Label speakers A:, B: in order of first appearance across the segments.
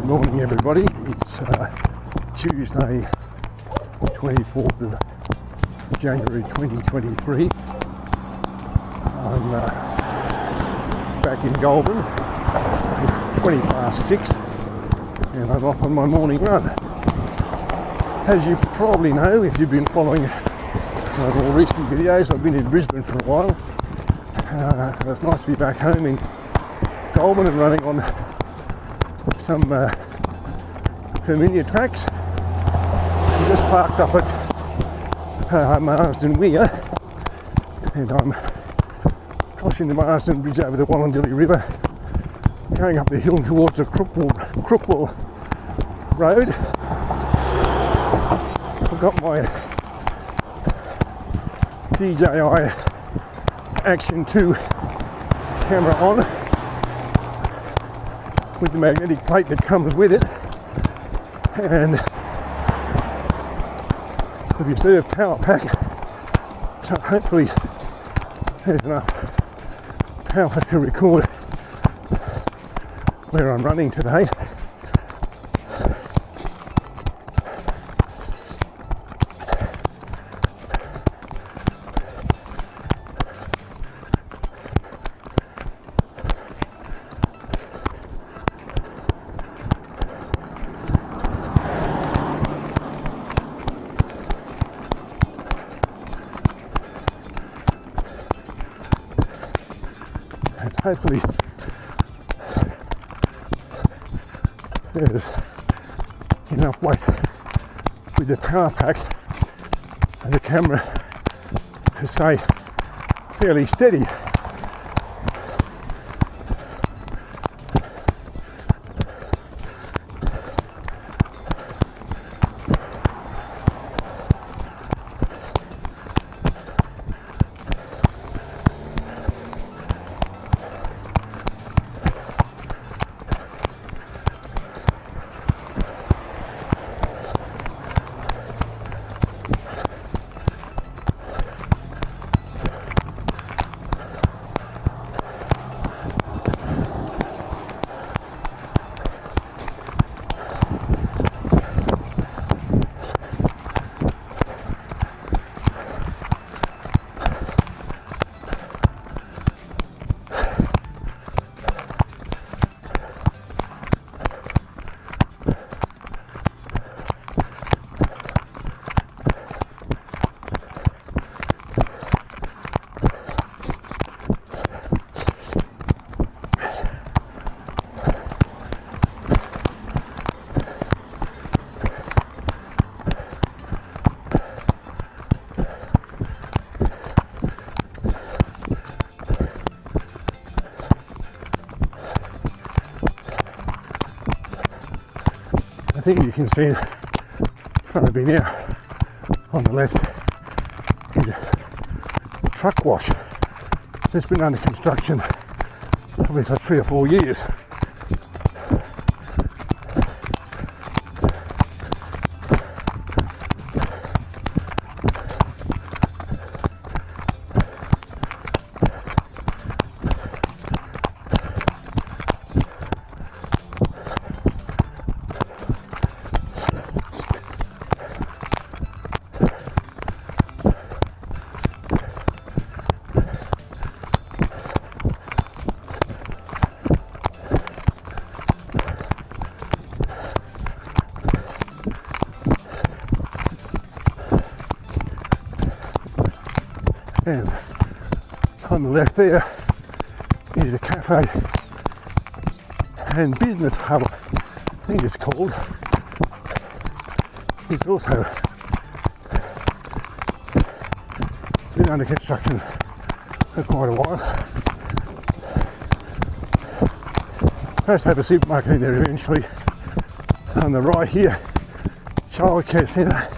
A: Good morning, everybody. It's Tuesday, 24th of January 2023. I'm back in Goulburn. It's 20 past 6 and I'm off on my morning run. As you probably know, if you've been following my more recent videos, I've been in Brisbane for a while. It's nice to be back home in Goulburn and running on some familiar tracks. I'm just parked up at Marsden Weir and I'm crossing the Marsden Bridge over the Wallandilly River, going up the hill towards the Crookwell Road. I've got my DJI Action 2 camera on with the magnetic plate that comes with it, and the reserve power pack, so hopefully there's enough power to record where I'm running today. Hopefully there's enough weight with the power pack and the camera to stay fairly steady. I think you can see in front of me now on the left is a truck wash that's been under construction probably for 3 or 4 years. And on the left there is a cafe and business hub, I think it's called. It's also been under construction for quite a while. First have a supermarket in there eventually. On the right here, childcare centre.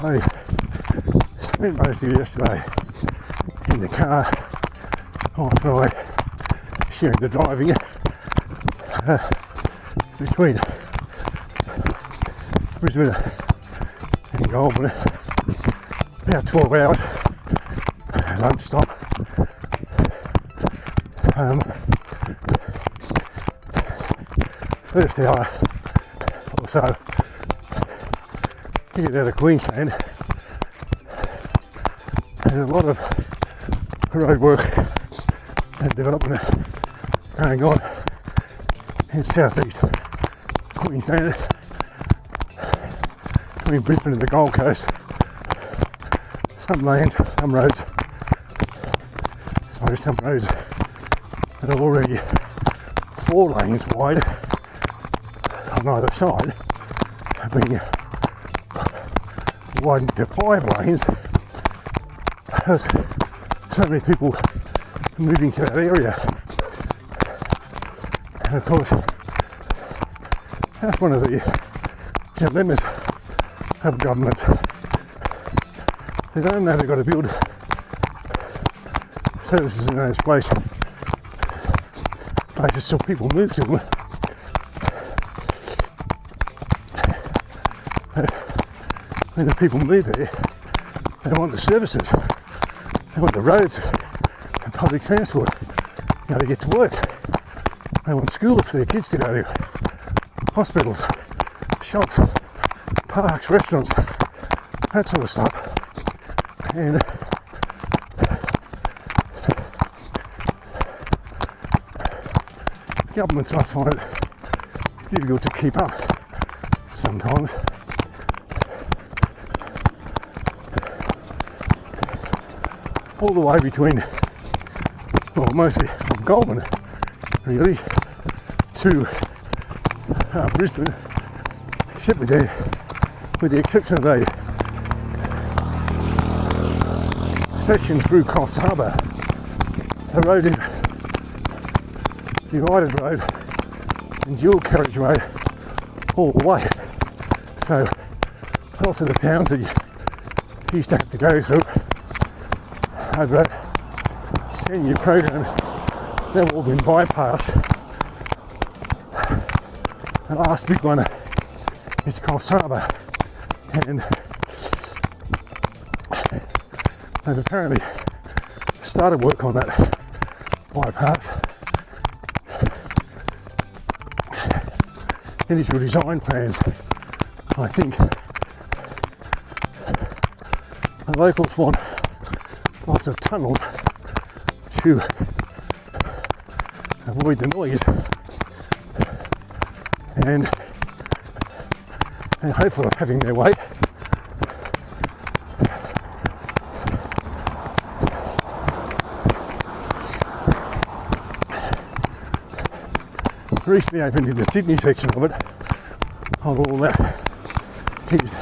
A: I spent most of yesterday in the car after I shared the driving between Brisbane and Goulburn, about 12 hours, lunchtime. First hour or so to get out of Queensland, there's a lot of road work and development going on in southeast Queensland, between Brisbane and the Gold Coast. Some lanes, some roads, some roads that are already 4 lanes wide on either side are being widened to 5 lanes because so many people are moving to that area. And of course, that's one of the dilemmas of governments. They don't know they've got to build services in those places so people move to them. But when the people move there, they want the services, they want the roads and public transport, to get to work. They want schools for their kids to go to, hospitals, shops, parks, restaurants, that sort of stuff. And governments might find it difficult to keep up sometimes. All the way between, well, mostly from Goulburn, really, to Brisbane, except with the exception of a section through Coffs Harbour. The road is divided road and dual carriage road all the way. So lots of the towns that you used to have to go through over a 10-year program, they've all been bypassed. The last big one is Coffs Harbour, and they've apparently started work on that bypass. Initial design plans, I think the locals want lots of tunnels to avoid the noise, and they're hopeful of having their way. Recently opened in the Sydney section of it, of all that, is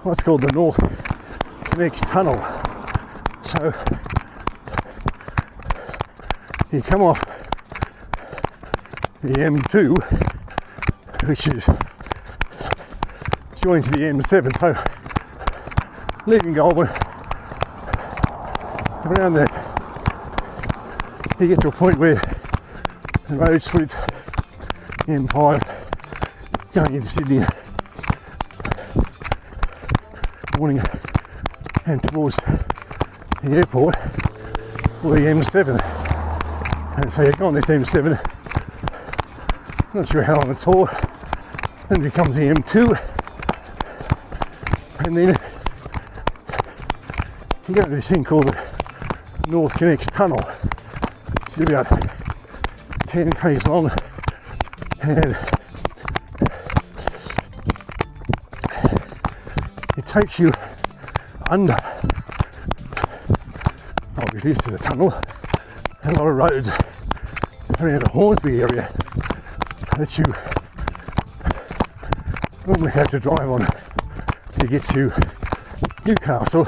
A: what's called the North Connects Tunnel. So you come off the M2, which is joined to the M7, so leaving Goulburn, around there you get to a point where the road splits, the M5 going into Sydney morning and towards the airport, or the M7. And so you go on this M7, not sure how long it's for, then it becomes the M2, and then you go to this thing called the North Connects Tunnel. It's about 10 k's long, and it takes you under. Obviously this is a tunnel, a lot of roads around the Hornsby area that you normally have to drive on to get to Newcastle,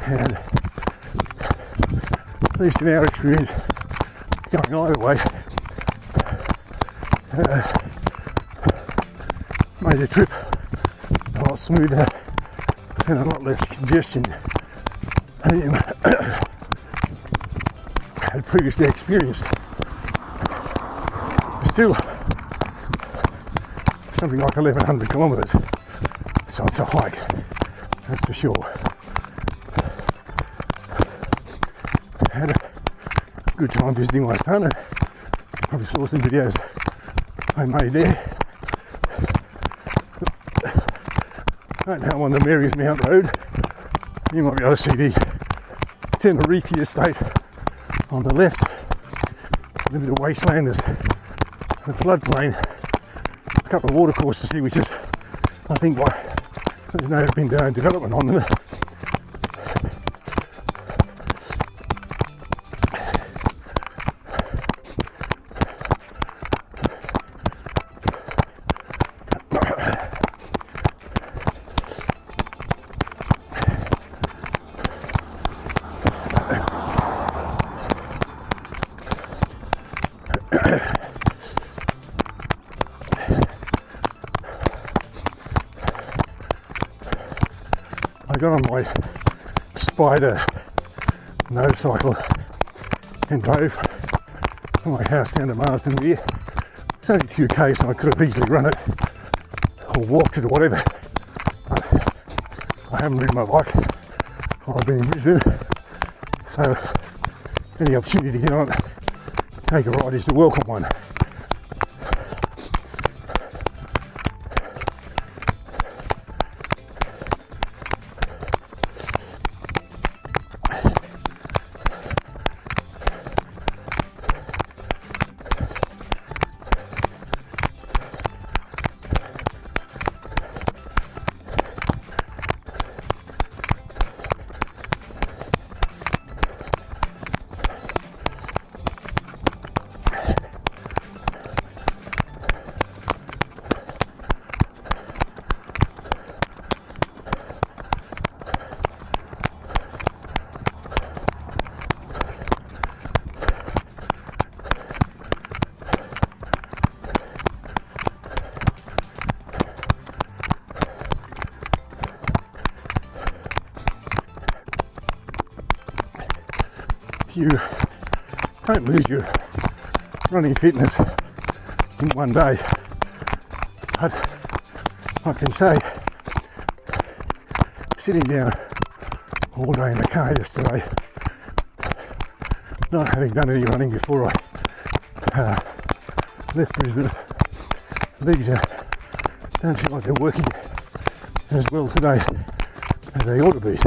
A: and at least in our experience going either way, made the trip a lot smoother and a lot less congestion than I had previously experienced. Still, something like 1,100 kilometres, so it's a hike, that's for sure. Had a good time visiting my son, and probably saw some videos I made there. Right now I'm on the Mary's Mount Road. You might be able to see the Tenerife estate on the left. A little bit of wasteland, there's the floodplain, a couple of watercourses here, which is, I think, why there's no been development on them. I got on my Spider motorcycle and drove from my house down to Marsden Weir. It's only 2k, so I could have easily run it or walked it or whatever. But I haven't ridden my bike while I've been in Brisbane, so any opportunity to get on it, take a ride is a welcome one. You don't lose your running fitness in one day, but I can say, sitting down all day in the car yesterday, not having done any running before I left Brisbane, legs don't feel like they're working as well today as they ought to be.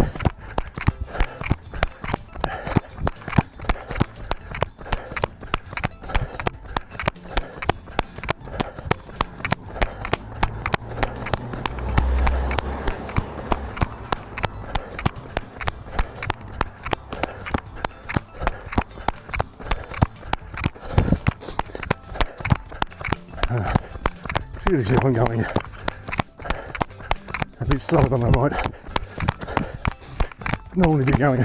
A: Seriously, I'm going a bit slower than I might normally be going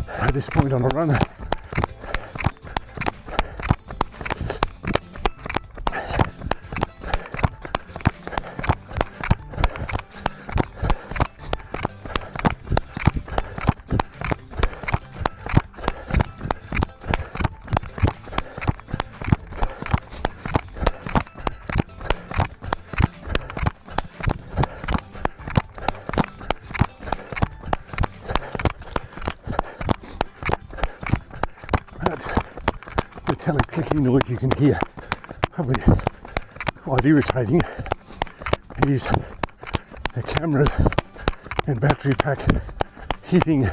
A: at this point on a run. The teleclicking noise you can hear, probably quite irritating, is the cameras and battery pack hitting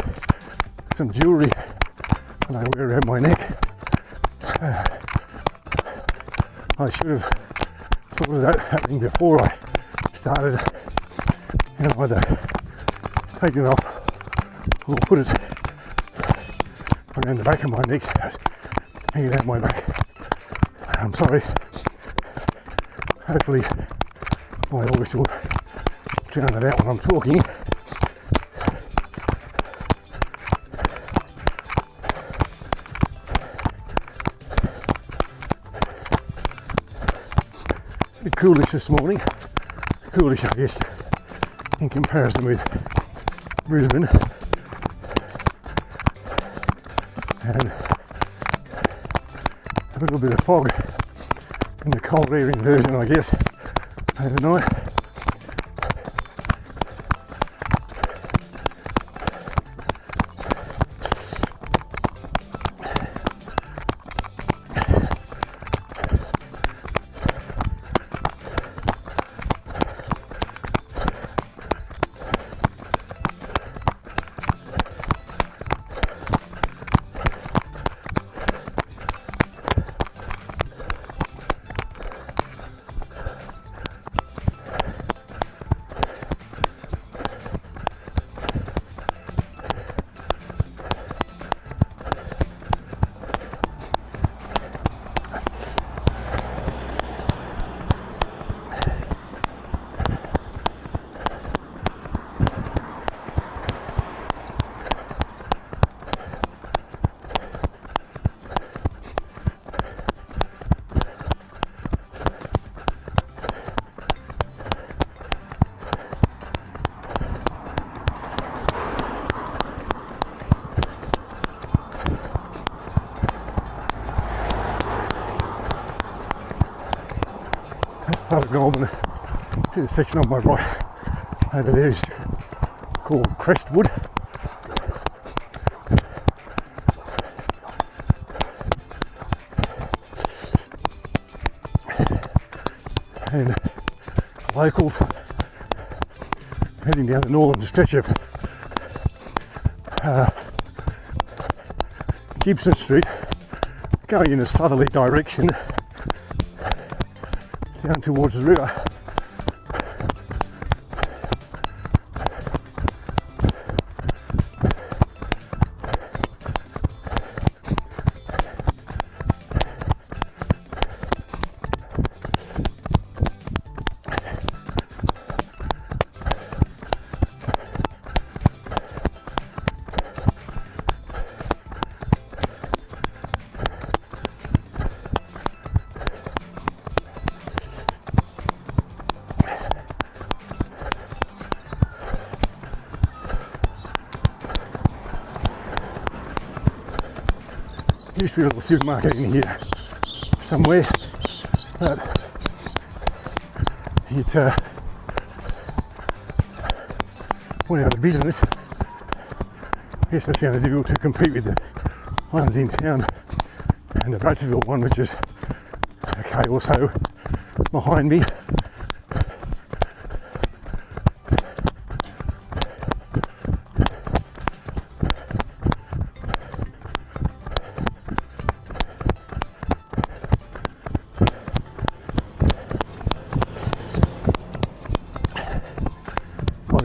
A: some jewellery that I wear around my neck. I should have thought of that happening before I started, and either taken it off or put it around the back of my neck, hanging out my back. I'm sorry. Hopefully my voice will drown that out when I'm talking. bit coolish this morning. Coolish, I guess, in comparison with Brisbane. And a little bit of fog in the cold air inversion, I guess, overnight. Part of Goulburn, the section on my right over there is called Crestwood. And locals heading down the northern stretch of Gibson Street, going in a southerly direction down towards the river. Used to be a little supermarket in here somewhere, but it went out of business. I guess they found it difficult to compete with the ones in town, and the Bradford one, which is a K or so behind me.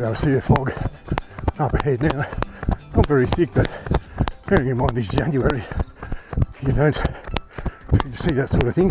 A: I see the fog up ahead now. Not very thick, but bearing in mind it's January, you don't get to see that sort of thing.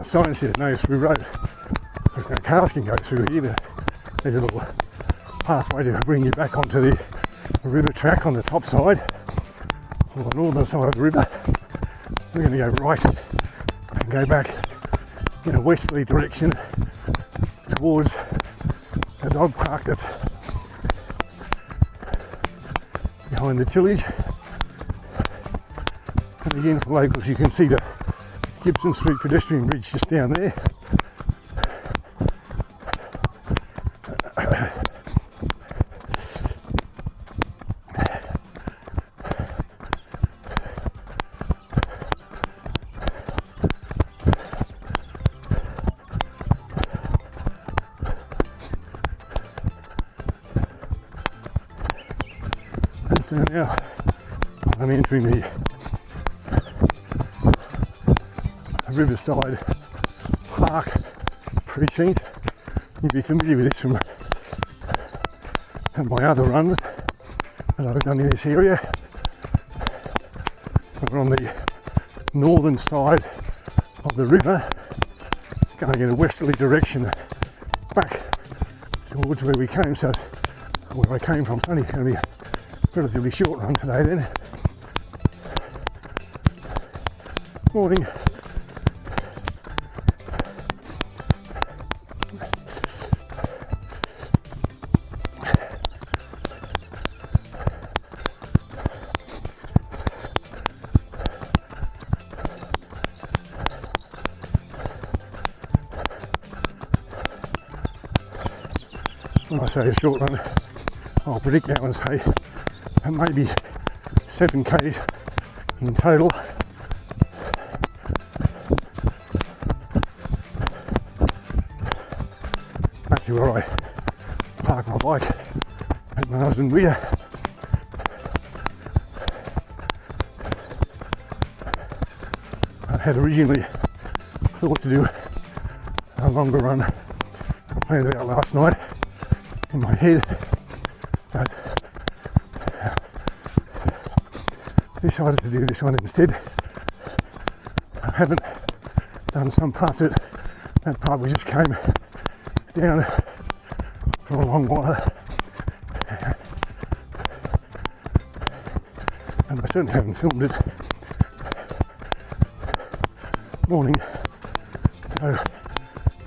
A: Sign says no through road. There's no cars can go through here, but there's a little pathway to bring you back onto the river track on the top side, or the northern side of the river. We're going to go right and go back in a westerly direction towards the dog park that's behind the tillage. And again, for locals, you can see the Gibson Street pedestrian bridge just down there. So now I'm entering the Riverside Park precinct. You'll be familiar with this from my other runs that I've done in this area. We're on the northern side of the river, going in a westerly direction back towards where we came. So where I came from, it's only going to be a relatively short run today then. Morning. When I say a short run, I'll predict now and say maybe 7 k's in total. Back to where I park my bike at my husband rear. I had originally thought to do a longer run. I planned it out last night in my head, but decided to do this one instead. I haven't done some parts of it. That part we just came down for a long while, and I certainly haven't filmed it. Morning, so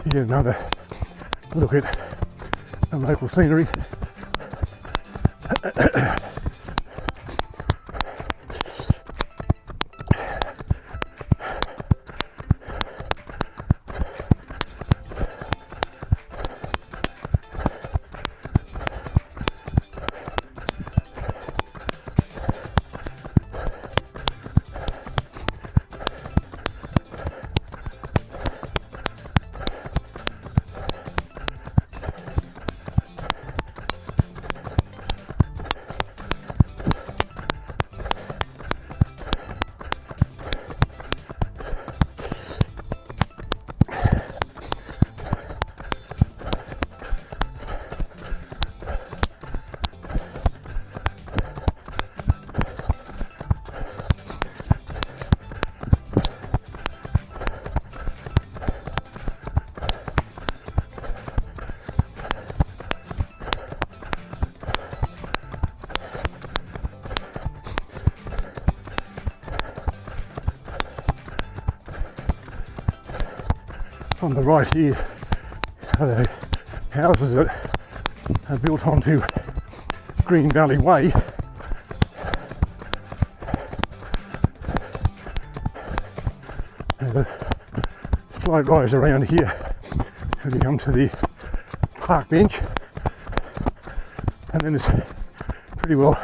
A: you get another look at the local scenery. On the right here are the houses that are built onto Green Valley Way. And a slight rise around here till you come to the park bench, and then it's pretty well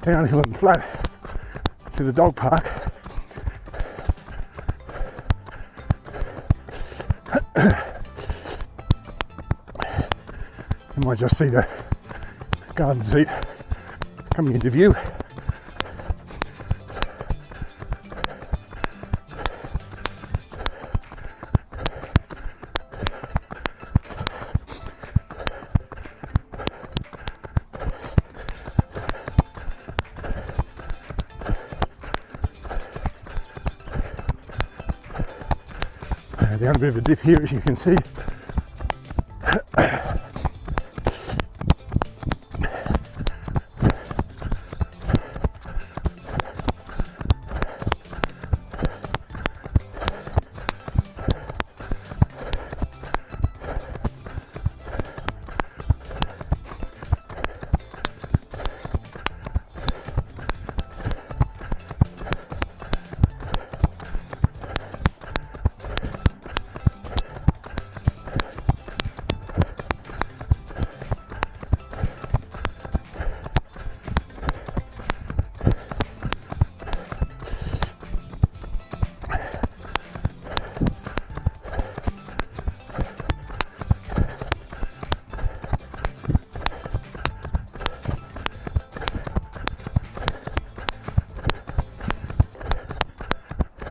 A: downhill and flat to the dog park. You might just see the garden seat coming into view. Down a bit of a dip here, as you can see.